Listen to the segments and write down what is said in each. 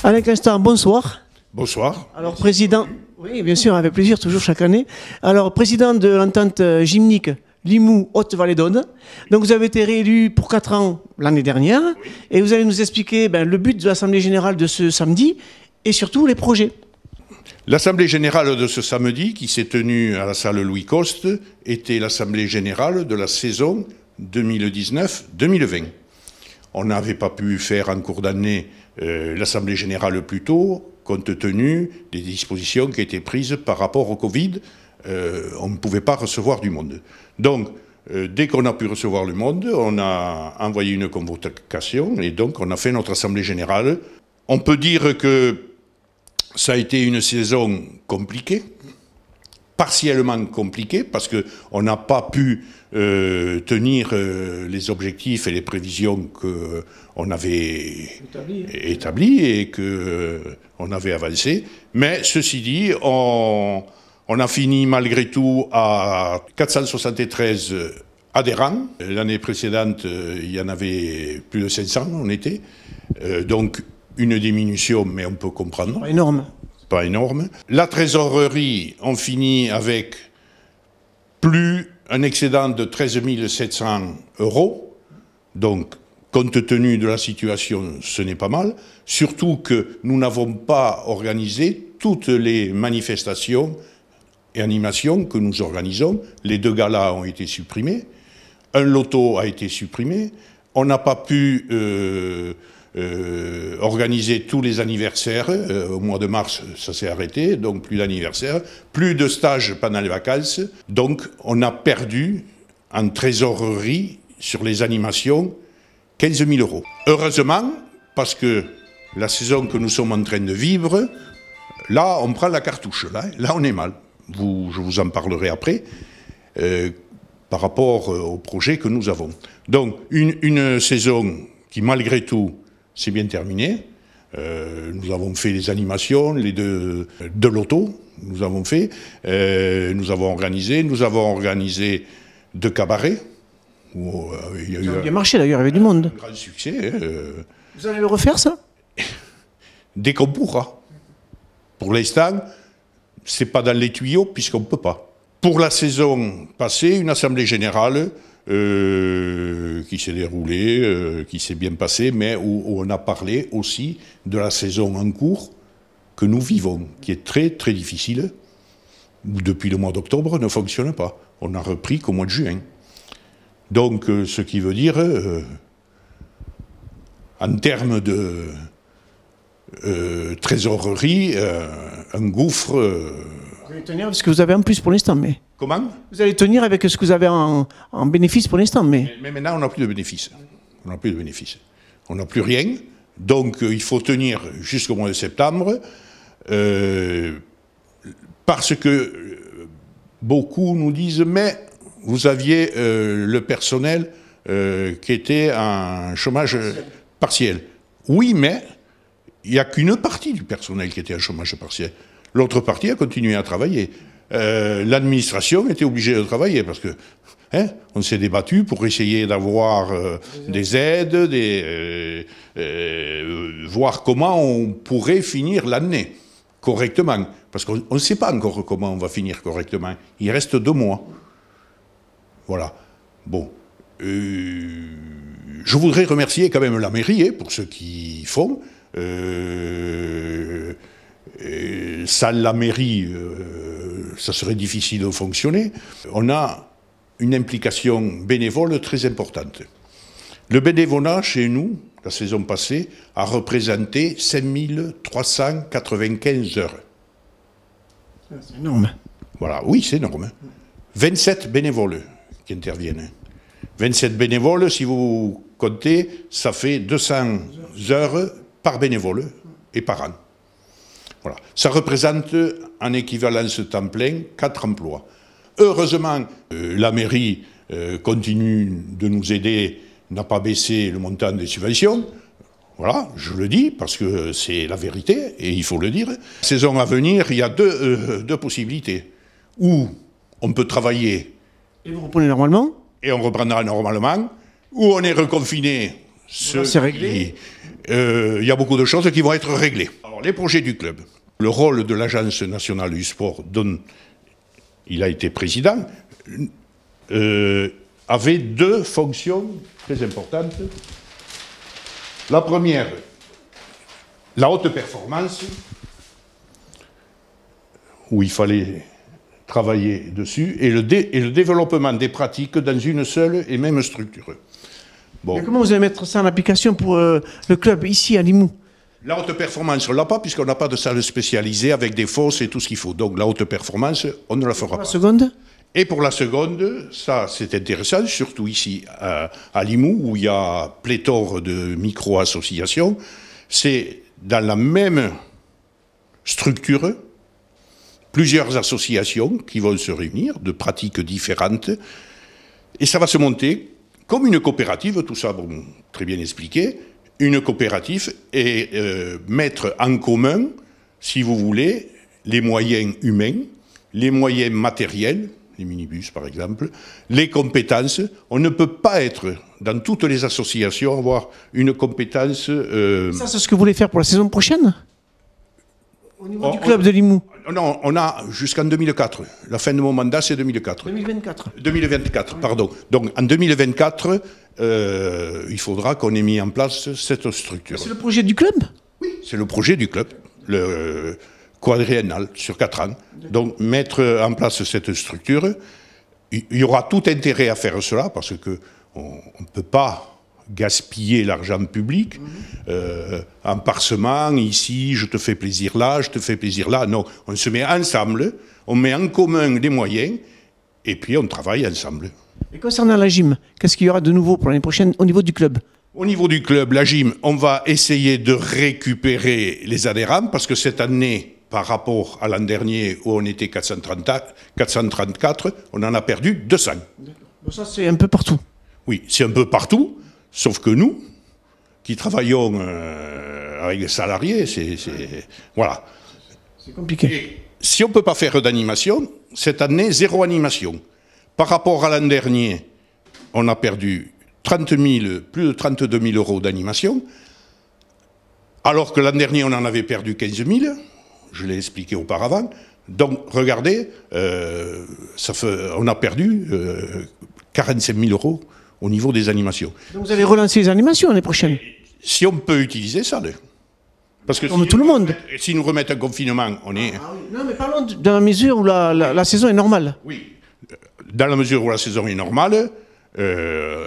Alain Constant, bonsoir. Bonsoir. Alors, président, oui, bien sûr, avec plaisir, toujours chaque année. Alors, président de l'entente gymnique Limoux-Haute-Vallée-d'Aude. Donc, vous avez été réélu pour 4 ans l'année dernière. Oui. Et vous allez nous expliquer le but de l'Assemblée générale de ce samedi et surtout les projets. L'Assemblée générale de ce samedi, qui s'est tenue à la salle Louis Coste, était l'Assemblée générale de la saison 2019-2020. On n'avait pas pu faire en cours d'année l'Assemblée générale plus tôt, compte tenu des dispositions qui étaient prises par rapport au Covid. On ne pouvait pas recevoir du monde. Donc, dès qu'on a pu recevoir le monde, on a envoyé une convocation et donc on a fait notre Assemblée générale. On peut dire que ça a été une saison compliquée, partiellement compliquée, parce qu'on n'a pas pu tenir les objectifs et les prévisions qu'on avait établis et qu'on avait avancés. Mais ceci dit, on a fini malgré tout à 473 adhérents. L'année précédente, il y en avait plus de 500, on était. Donc, une diminution, mais on peut comprendre. Pas énorme. Pas énorme. La trésorerie, on finit avec un excédent de 13 700 €. Donc, compte tenu de la situation, ce n'est pas mal. Surtout que nous n'avons pas organisé toutes les manifestations et animations que nous organisons. Les 2 galas ont été supprimés. Un loto a été supprimé. On n'a pas pu organiser tous les anniversaires. Au mois de mars, ça s'est arrêté, donc plus d'anniversaires, plus de stages pendant les vacances. Donc on a perdu en trésorerie sur les animations 15 000 €. Heureusement, parce que la saison que nous sommes en train de vivre, là on prend la cartouche, là on est mal. Je vous en parlerai après, par rapport au projet que nous avons. Donc une saison qui malgré tout c'est bien terminé. Nous avons fait les animations, les deux lotos, nous avons fait. Nous avons organisé 2 cabarets. Où, il y a eu bien marché d'ailleurs, il y avait du monde. Un grand succès. Vous allez le refaire, ça? Dès qu'on pourra. Pour l'instant, c'est pas dans les tuyaux puisqu'on ne peut pas. Pour la saison passée, une assemblée générale qui s'est déroulée, qui s'est bien passée, mais où on a parlé aussi de la saison en cours que nous vivons, qui est très très difficile, où depuis le mois d'octobre ne fonctionne pas. On a repris qu'au mois de juin. Donc ce qui veut dire, en termes de trésorerie, un gouffre... Vous allez tenir avec ce que vous avez en plus pour l'instant, mais... Comment? Vous allez tenir avec ce que vous avez en bénéfice pour l'instant, mais... Mais maintenant, on n'a plus de bénéfices. On n'a plus de bénéfices. On n'a plus rien. Donc, il faut tenir jusqu'au mois de septembre. Parce que beaucoup nous disent, mais vous aviez le personnel qui était en chômage partiel. Oui, mais il n'y a qu'une partie du personnel qui était en chômage partiel. L'autre partie a continué à travailler. L'administration était obligée de travailler parce que on s'est débattu pour essayer d'avoir des aides, voir comment on pourrait finir l'année correctement. Parce qu'on ne sait pas encore comment on va finir correctement. Il reste 2 mois. Voilà. Bon. Je voudrais remercier quand même la mairie pour ce qu'ils font. Sans la mairie, ça serait difficile de fonctionner. On a une implication bénévole très importante. Le bénévolat, chez nous, la saison passée, a représenté 5 395 heures. C'est énorme. Voilà, oui, c'est énorme. 27 bénévoles qui interviennent. 27 bénévoles, si vous comptez, ça fait 200 heures par bénévole et par an. Voilà. Ça représente en équivalence temps plein 4 emplois. Heureusement, la mairie continue de nous aider, n'a pas baissé le montant des subventions. Voilà, je le dis parce que c'est la vérité et il faut le dire. Saison à venir, il y a deux possibilités. Ou on peut travailler. Et vous reprenez normalement? Et on reprendra normalement. Ou on est reconfiné, C'est réglé. Il y a beaucoup de choses qui vont être réglées. Alors, les projets du club. Le rôle de l'Agence nationale du sport, dont il a été président, avait deux fonctions très importantes. La première, la haute performance, où il fallait travailler dessus, et le développement des pratiques dans une seule et même structure. Bon. Et comment vous allez mettre ça en application pour le club ici à Limoux? La haute performance, on ne l'a pas puisqu'on n'a pas de salle spécialisée avec des fosses et tout ce qu'il faut. Donc la haute performance, on ne la fera pas. La seconde? Et pour la seconde, ça c'est intéressant, surtout ici à Limoux, où il y a pléthore de micro-associations, c'est dans la même structure, plusieurs associations qui vont se réunir, de pratiques différentes, et ça va se monter comme une coopérative, tout ça, bon, très bien expliqué, une coopérative et mettre en commun, si vous voulez, les moyens humains, les moyens matériels, les minibus par exemple, les compétences. On ne peut pas être, dans toutes les associations, avoir une compétence... Ça, c'est ce que vous voulez faire pour la saison prochaine? Au niveau du club de Limoux? Non, on a jusqu'en 2004. La fin de mon mandat, c'est 2004. 2024. 2024, pardon. Donc en 2024, il faudra qu'on ait mis en place cette structure. C'est le projet du club? Oui, c'est le projet du club, le quadriennal sur 4 ans. Donc mettre en place cette structure, il y aura tout intérêt à faire cela parce qu'on ne peut pas gaspiller l'argent public en parsement, ici, je te fais plaisir là, je te fais plaisir là. Non, on se met ensemble, on met en commun des moyens et puis on travaille ensemble. Et concernant la gym, qu'est-ce qu'il y aura de nouveau pour l'année prochaine au niveau du club? Au niveau du club, la gym, on va essayer de récupérer les adhérents parce que cette année, par rapport à l'an dernier où on était 434, on en a perdu 200. Bon, ça, c'est un peu partout. Oui, c'est un peu partout, sauf que nous, qui travaillons avec des salariés, voilà. C'est compliqué. Et si on ne peut pas faire d'animation, cette année, 0 animation. Par rapport à l'an dernier, on a perdu plus de 32 000 euros d'animation, alors que l'an dernier, on en avait perdu 15 000, je l'ai expliqué auparavant. Donc, regardez, on a perdu 45 000 euros au niveau des animations. Donc vous allez relancer les animations l'année prochaine? Si on peut utiliser ça, parce que comme tout le monde. Si nous remettent un confinement, on est... Ah oui. Non, mais parlons dans la mesure où la saison est normale. Oui, dans la mesure où la saison est normale, on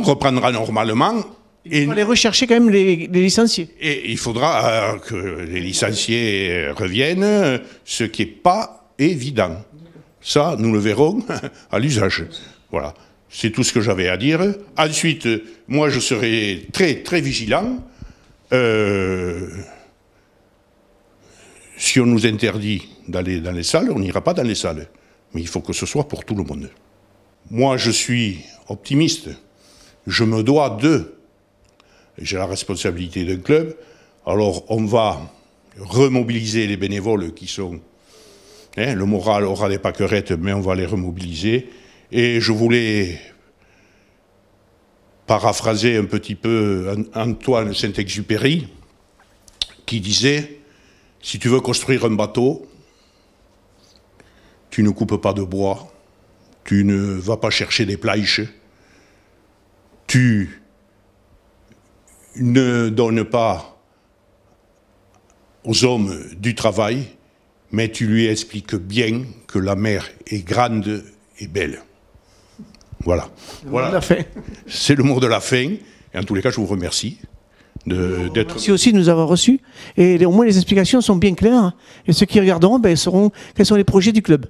reprendra normalement. Il faut aller rechercher quand même les licenciés. Et il faudra que les licenciés reviennent, ce qui n'est pas évident. Ça, nous le verrons à l'usage. Voilà, c'est tout ce que j'avais à dire. Ensuite, moi, je serai très, très vigilant. Si on nous interdit d'aller dans les salles, on n'ira pas dans les salles. Mais il faut que ce soit pour tout le monde. Moi, je suis optimiste. Je me dois d'eux. J'ai la responsabilité d'un club. Alors, on va remobiliser les bénévoles qui sont... le moral aura des pâquerettes, mais on va les remobiliser. Et je voulais paraphraser un petit peu Antoine Saint-Exupéry, qui disait, si tu veux construire un bateau, tu ne coupes pas de bois, tu ne vas pas chercher des planches, tu ne donnes pas aux hommes du travail, mais tu lui expliques bien que la mer est grande et belle. Voilà. Voilà. C'est le mot de la fin. Et en tous les cas, je vous remercie d'être... Merci aussi de nous avoir reçus. Et au moins, les explications sont bien claires. Et ceux qui regarderont sauront quels sont les projets du club.